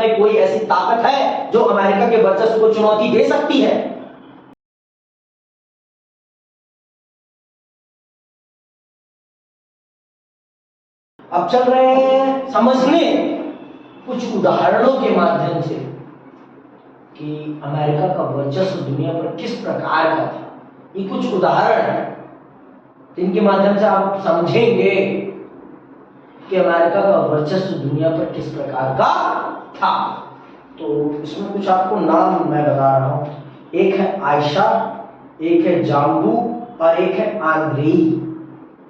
में कोई ऐसी ताकत है जो अमेरिका के वर्चस्व को चुनौती दे सकती है? अब चल रहे हैं समझने कुछ उदाहरणों के माध्यम से कि अमेरिका का वर्चस्व दुनिया पर किस प्रकार का था। ये कुछ उदाहरण हैं जिनके माध्यम से आप समझेंगे कि अमेरिका का वर्चस्व दुनिया पर किस प्रकार का था। तो इसमें कुछ आपको नाम मैं बता रहा हूं। एक है आयशा, एक है जाम्बू और एक है आंद्रेई।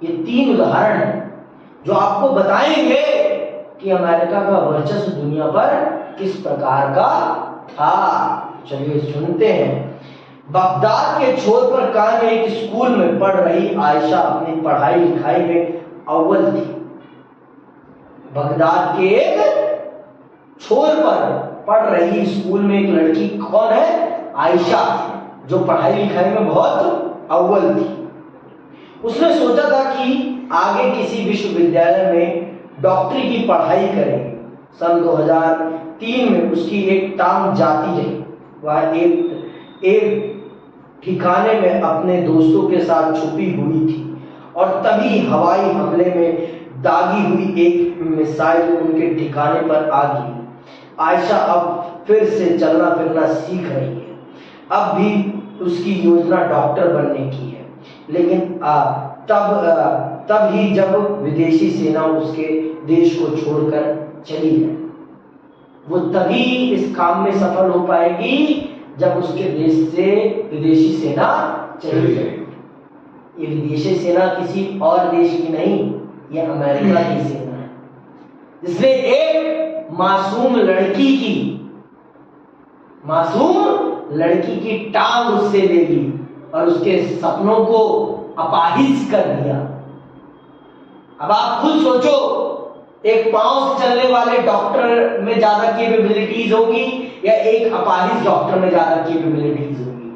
ये 3 उदाहरण हैं जो आपको बताएंगे कि अमेरिका का वर्चस्व दुनिया पर किस प्रकार का था। चलिए सुनते हैं। बगदाद के छोर पर कायम एक स्कूल में पढ़ रही आयशा अपनी पढ़ाई लिखाई में अव्वल थी। बगदाद के एक छोर पर पढ़ रही स्कूल में एक लड़की कौन है? आयशा, जो पढ़ाई लिखाई में बहुत अव्वल थी। उसने सोचा था कि आगे किसी विश्वविद्यालय में डॉक्टरी की पढ़ाई करेगी। सन 2003 में उसकी एक टांग जाती है। वह एक ठिकाने में अपने दोस्तों के साथ छुपी हुई थी और तभी हवाई हमले में दागी हुई एक मिसाइल उनके ठिकाने पर आ गिरी। आयशा अब फिर से चलना फिरना सीख रही है। अब भी उसकी योजना डॉक्टर बनने की है, लेकिन तब ही जब विदेशी सेना उसके देश को छोड़कर चली जाए। वो तभी इस काम में सफल हो पाएगी जब उसके देश से विदेशी सेना चली जाए। ये विदेशी सेना किसी और देश की नहीं, ये अमेरिका की सेना है, जिसने एक मासूम लड़की की टांग उससे ले ली और उसके सपनों को अपाहिज कर दिया। अब आप खुद सोचो, एक पांव से चलने वाले डॉक्टर में ज्यादा कैपेबिलिटीज होगी या एक अपाहिज डॉक्टर में ज्यादा कैपेबिलिटीज होगी?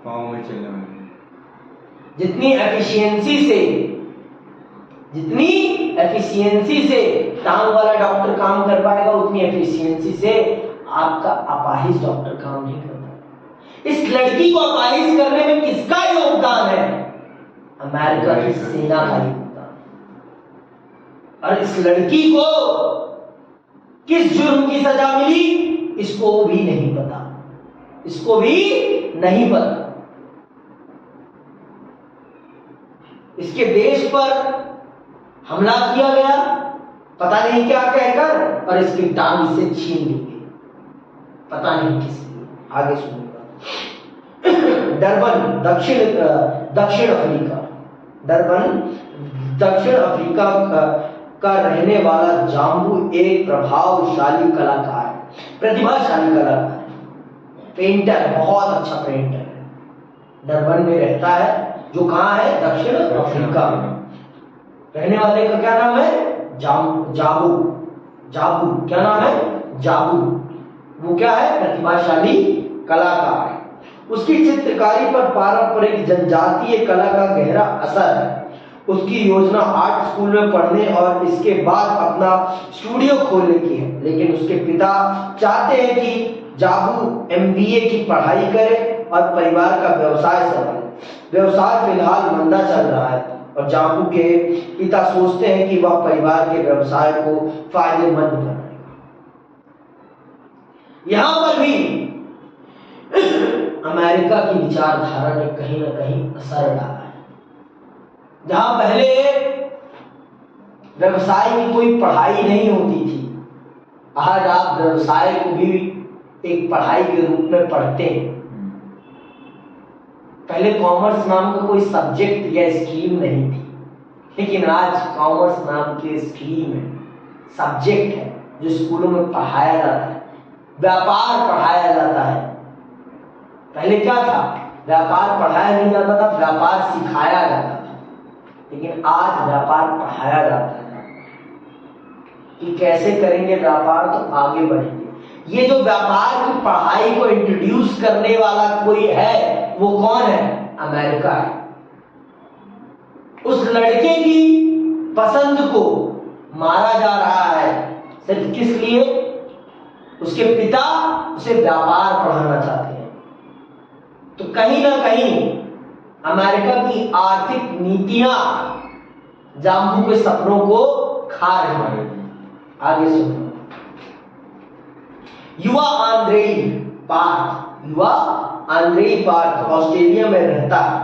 पांव में चलने वाले। जितनी एफिशिएंसी से टांग वाला डॉक्टर काम कर पाएगा, उतनी एफिशिएंसी से आपका अपाहिज डॉक्टर काम नहीं कर पाएगा। इस लड़की को अपाहिज करने में किसका योगदान है? अमेरिका की सेना का योगदान। और इस लड़की को किस जुर्म की सजा मिली, इसको भी नहीं पता। इसके देश पर हमला किया गया, पता नहीं क्या कहकर, और इसकी टांग इससे छीन ली गई, पता नहीं किस लिए। आगे सुनिएगा। डरबन दक्षिण अफ्रीका का रहने वाला जाम्बू एक प्रतिभाशाली कलाकार है, पेंटर, बहुत अच्छा पेंटर है। डरबन में रहता है, जो कहाँ है? दक्षिण अफ्रीका में। रहने वाले का क्या नाम है? जाबू। क्या नाम है? जाबू। वो क्या है? प्रतिभाशाली कलाकार है। उसकी चित्रकारी पर पारंपरिक जनजातीय कला का गहरा असर है। उसकी योजना आर्ट स्कूल में पढ़ने और इसके बाद अपना स्टूडियो खोलने की है, लेकिन उसके पिता चाहते हैं कि जाबू MBA की पढ़ाई करे और परिवार का व्यवसाय संभाले। व्यवसाय फिलहाल मंदा चल रहा है और जाबू के पिता सोचते हैं कि वह परिवार के व्यवसाय को फायदेमंद बनाएगा। यहां पर भी अमेरिका की विचारधारा ने कहीं ना कहीं असर डाला है। जहां पहले व्यवसाय की कोई पढ़ाई नहीं होती थी, आज आप व्यवसाय को भी एक पढ़ाई के रूप में पढ़ते हैं। पहले कॉमर्स नाम का कोई सब्जेक्ट या स्ट्रीम नहीं थी, लेकिन आज कॉमर्स नाम की स्ट्रीम है, सब्जेक्ट है, जो स्कूलों में पढ़ाया जाता है। व्यापार पढ़ाया जाता है। पहले क्या था? व्यापार पढ़ाया नहीं जाता था, व्यापार सिखाया जाता था। लेकिन आज व्यापार पढ़ाया जाता है कि कैसे करेंगे व्यापार तो आगे बढ़ेंगे। ये जो व्यापार की पढ़ाई को इंट्रोड्यूस करने वाला कोई है, वो कौन है? अमेरिका है। उस लड़के की पसंद को मारा जा रहा है, सिर्फ किस लिए? उसके पिता उसे व्यापार पढ़ाना चाहते हैं। तो कहीं ना कहीं अमेरिका की आर्थिक नीतियां जाम्बू के सपनों को खा रही हैं। आगे सुनो। युवा आंद्रेई पार्थ ऑस्ट्रेलिया में रहता है।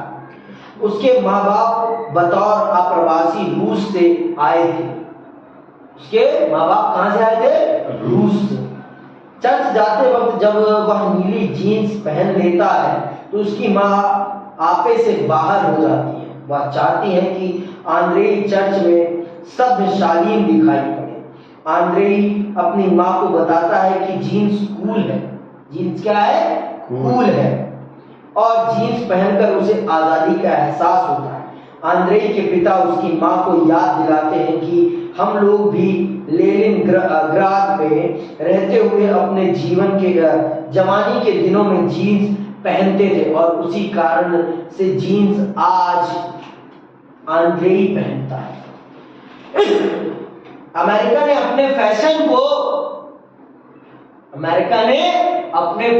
उसके माँ बाप बतौर अप्रवासी रूस से आए थे। उसके माँ बाप कहां से आए थे? रूस से। चर्च जाते वक्त जब वह नीली जीन्स पहन लेता है तो उसकी माँ आपे से बाहर हो जाती है। वह चाहती है कि आंद्रेई चर्च में सभ्य शालीन दिखाई पड़े। आंद्रेई अपनी माँ को बताता है कि जीन्स कूल है। जीन्स क्या है? कूल है। और जीन्स पहनकर उसे आजादी का एहसास होता है। आंद्रेई के पिता उसकी माँ को याद दिलाते हैं कि हम लोग भी लेनिनग्राद में रहते हुए अपने जीवन के जवानी के दिनों में जीन्स पहनते थे और उसी कारण से जीन्स आज आंद्रेई पहनता है। अमेरिका ने अपने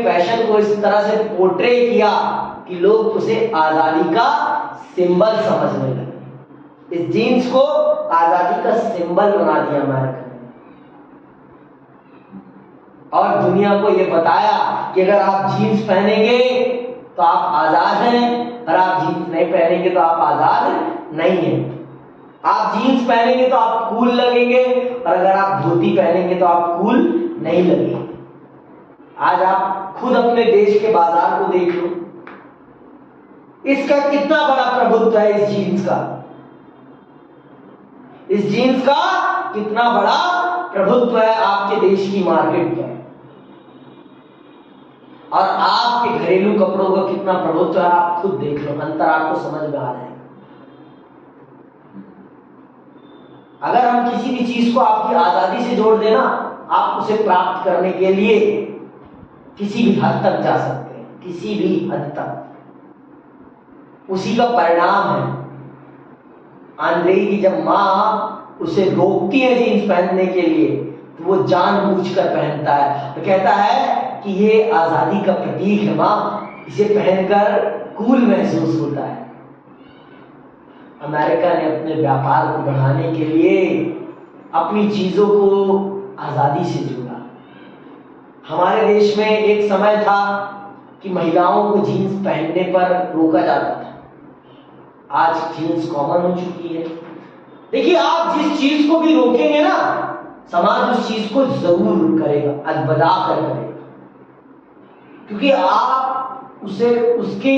फैशन को इस तरह से पोर्ट्रे किया कि लोग उसे आजादी का सिंबल समझने लगे। इस जीन्स को आजादी का सिंबल बना दिया अमेरिका ने और दुनिया को यह बताया कि अगर आप जीन्स पहनेंगे तो आप आजाद हैं और आप जीन्स नहीं पहनेंगे तो आप आजाद नहीं हैं। आप जीन्स पहनेंगे तो आप कूल लगेंगे और अगर आप धोती पहनेंगे तो आप कूल नहीं लगेंगे। आज आप खुद अपने देश के बाजार को देख लो, इसका कितना बड़ा प्रभुत्व है। इस जीन्स का कितना बड़ा प्रभुत्व है आपके देश की मार्केट पर, और आपके घरेलू कपड़ों का कितना प्रभुत्व है आप खुद देख लो। अंतर आपको समझ में आ जाएगा। अगर हम किसी भी चीज को आपकी आजादी से जोड़ देना, आप उसे प्राप्त करने के लिए किसी भी हद तक जा सकते हैं, किसी भी हद तक। उसी का परिणाम है आंद्रेई की जब माँ उसे रोकती है जीन्स पहनने के लिए तो वो जानबूझकर पहनता है तो कहता है कि ये आजादी का प्रतीक है माँ, इसे पहनकर कूल महसूस होता है। अमेरिका ने अपने व्यापार को बढ़ाने के लिए अपनी चीजों को आजादी से जोड़ा। हमारे देश में एक समय था कि महिलाओं को जीन्स पहनने पर रोका जाता था। आज जीन्स कॉमन हो चुकी है। देखिए, आप जिस चीज को भी रोकेंगे ना, समाज उस चीज को जरूर करेगा, अलबदा कर करेगा, क्योंकि आप उसे उसकी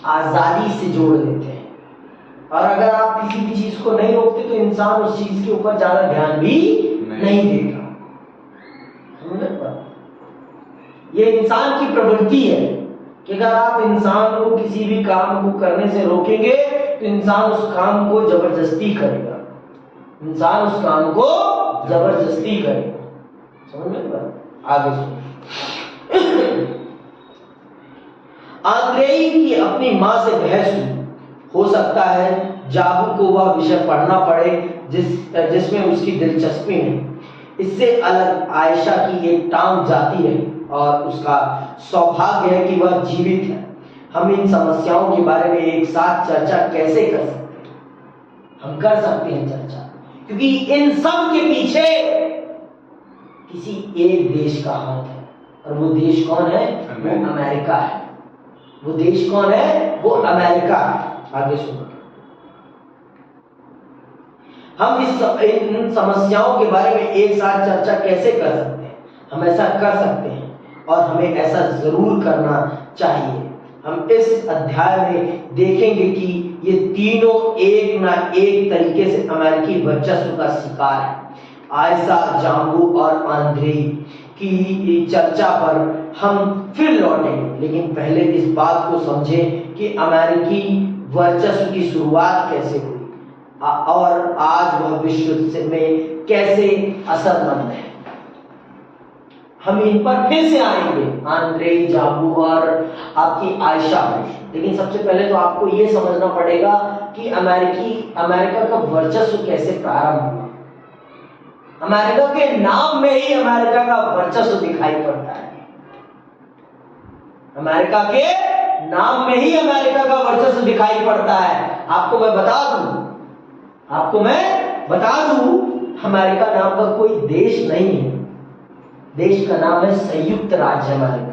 आजादी से जोड़ देते हैं। और अगर आप किसी भी चीज को नहीं रोकते तो इंसान उस चीज के ऊपर ज्यादा ध्यान भी नहीं देगा। ये इंसान की प्रवृत्ति है कि अगर आप इंसान को किसी भी काम को करने से रोकेंगे तो इंसान उस काम को जबरदस्ती करेगा। समझ में? आगे सुनो। आंद्रेई की अपनी मां से बहस हुई। हो सकता है जाबू को वह विषय पढ़ना पड़े जिसमें उसकी दिलचस्पी है। इससे अलग आयशा की एक टांग जाती रही और उसका सौभाग्य है कि वह जीवित है। हम इन समस्याओं के बारे में एक साथ चर्चा कैसे कर सकते हैं? हम कर सकते हैं चर्चा, क्योंकि इन सब के पीछे किसी एक देश का हाथ है, और वो देश कौन है? वो अमेरिका है। वो देश कौन है? वो अमेरिका है। आगे सुनो। हम इन समस्याओं के बारे में एक साथ चर्चा कैसे कर सकते हैं? हम ऐसा कर सकते हैं और हमें ऐसा जरूर करना चाहिए। हम इस अध्याय में देखेंगे कि ये तीनों एक ना एक तरीके से अमेरिकी वर्चस्व का शिकार है। आयशा, जाम्बू और आंद्रेई की चर्चा पर हम फिर लौटेंगे, लेकिन पहले इस बात को समझें कि अमेरिकी वर्चस्व की शुरुआत कैसे हुई और आज वह विश्व में कैसे असरमंद है। हम इन पर फिर से आएंगे, आंद्रेई, जाम्बू और आपकी आयशा। लेकिन सबसे पहले तो आपको यह समझना पड़ेगा कि अमेरिका का वर्चस्व कैसे प्रारंभ हुआ। अमेरिका के नाम में ही अमेरिका का वर्चस्व दिखाई पड़ता है। अमेरिका के नाम में ही अमेरिका का वर्चस्व दिखाई पड़ता है। आपको मैं बता दूं, अमेरिका नाम का कोई देश नहीं है। देश का नाम है संयुक्त राज्य अमेरिका।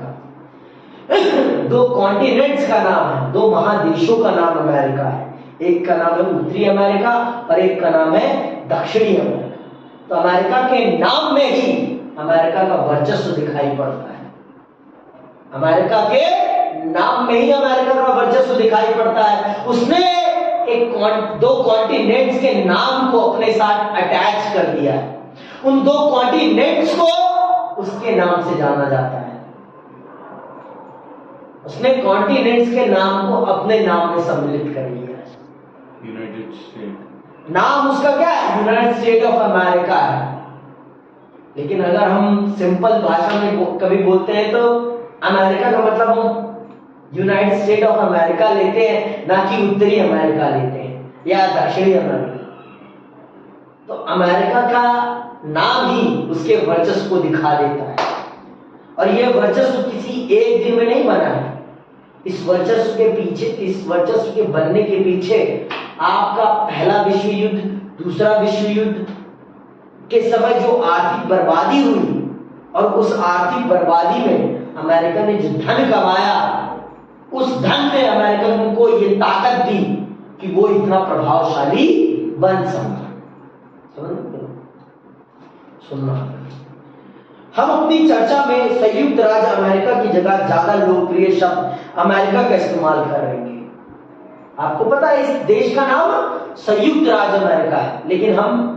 दो कॉन्टिनेंट्स का नाम है, दो महादेशों का नाम अमेरिका है। एक का नाम है उत्तरी अमेरिका और एक का नाम है दक्षिणी अमेरिका। तो अमेरिका के नाम में ही अमेरिका का वर्चस्व दिखाई पड़ता है। अमेरिका के नाम में ही अमेरिका का वर्चस्व दिखाई पड़ता है। उसने दो कॉन्टिनेंट्स के नाम को अपने साथ अटैच कर दिया है। उन दो कॉन्टिनेंट्स को उसके नाम से जाना जाता है। उसने कॉन्टिनेंट्स के नाम को अपने नाम में सम्मिलित कर लिया है। यूनाइटेड स्टेट नाम उसका क्या है? यूनाइटेड स्टेट ऑफ अमेरिका है। लेकिन अगर हम सिंपल भाषा में कभी बोलते हैं तो अमेरिका का मतलब हम यूनाइटेड स्टेट ऑफ अमेरिका लेते हैं, ना कि उत्तरी अमेरिका लेते हैं या दक्षिणी अमेरिका। तो अमेरिका का नाम ही उसके वर्चस्व को दिखा देता है। और यह वर्चस्व किसी एक दिन में नहीं बना है। इस वर्चस्व के बनने के पीछे आपका पहला विश्व युद्ध, दूसरा विश्व युद्ध के समय जो आर्थिक बर्बादी हुई, और उस आर्थिक बर्बादी में अमेरिका ने जो धन कमाया, उस धन ने अमेरिकन को ये ताकत दी कि वो इतना प्रभावशाली बन सका। सुनना, हम अपनी चर्चा में संयुक्त राज्य अमेरिका की जगह ज्यादा लोकप्रिय शब्द अमेरिका का इस्तेमाल कर रहे हैं। आपको पता है इस देश का नाम संयुक्त राज्य अमेरिका है, लेकिन हम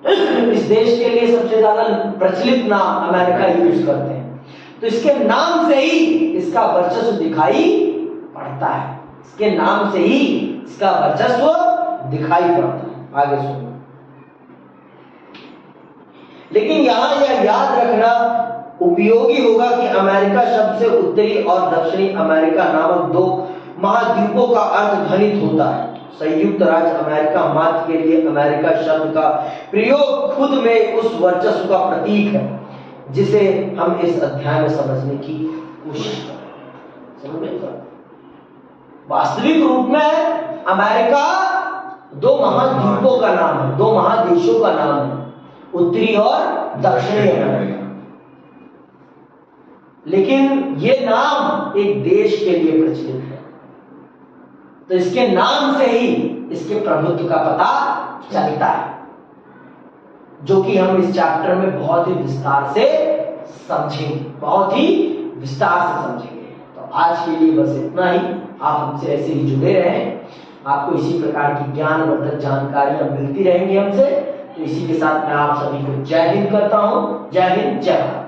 इस देश के लिए सबसे ज्यादा प्रचलित नाम अमेरिका यूज करते हैं। तो इसके नाम से ही इसका वर्चस्व दिखाई पड़ता है। इसके नाम से ही इसका वर्चस्व दिखाई पड़ता है। आगे सुनो। लेकिन यहां यह याद रखना उपयोगी होगा कि अमेरिका शब्द से उत्तरी और दक्षिणी अमेरिका नामक दो महाद्वीपों का अर्थ ध्वनित होता है। संयुक्त राज्य अमेरिका मात्र के लिए अमेरिका शब्द का प्रयोग खुद में उस वर्चस्व का प्रतीक है जिसे हम इस अध्याय में समझने की कोशिश करें। वास्तविक रूप में अमेरिका दो महाद्वीपों का नाम है, दो महादेशों का नाम है, उत्तरी और दक्षिणी अमेरिका। लेकिन ये नाम एक देश के लिए प्रचलित है, तो इसके नाम से ही इसके प्रभुत्व का पता चलता है, जो कि हम इस चैप्टर में बहुत ही विस्तार से समझेंगे, बहुत ही विस्तार से समझेंगे। तो आज के लिए बस इतना ही। आप हमसे ऐसे ही जुड़े रहें, आपको इसी प्रकार की ज्ञानवर्धक जानकारियां मिलती रहेंगी हमसे। तो इसी के साथ मैं आप सभी को जय हिंद करता हूं। जय हिंद, जय भारत।